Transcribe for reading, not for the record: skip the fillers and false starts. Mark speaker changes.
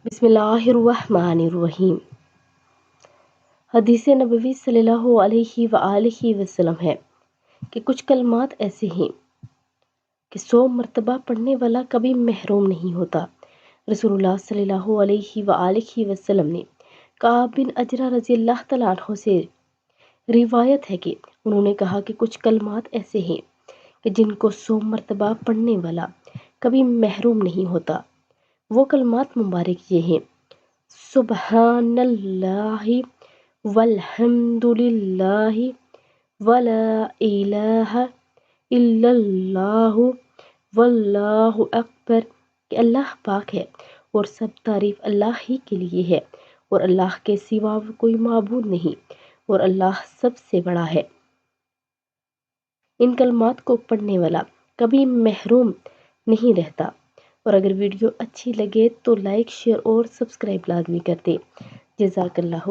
Speaker 1: بسم اللہ الرحمن الرحیم۔ حدیث نبوی صلی اللہ علیہ وآلہ وسلم ہے کہ کچھ کلمات ایسے ہیں کہ 100 مرتبہ پڑھنے والا کبھی محروم نہیں ہوتا۔ رسول اللہ صلی اللہ علیہ وآلہ وسلم نے کعب بن عجرہ رضی اللہ تعالیٰ عنہ سے روایت ہے کہ انہوں نے کہا کہ کچھ کلمات ایسے ہیں کہ جن کو 100 مرتبہ پڑھنے والا کبھی محروم نہیں ہوتا۔ وہ کلمات مبارک یہ ہیں: سبحان اللہ والحمد للہ ولا الہ الا اللہ واللہ اکبر، کہ اللہ پاک ہے اور سب تعریف اللہ ہی کے لیے ہے اور اللہ کے سوا کوئی معبود نہیں اور اللہ سب سے بڑا ہے۔ ان کلمات کو پڑھنے والا کبھی محروم نہیں رہتا۔ اور اگر ویڈیو اچھی لگے تو لائک، شیئر اور سبسکرائب لازمی کر دیں۔ جزاک اللہ۔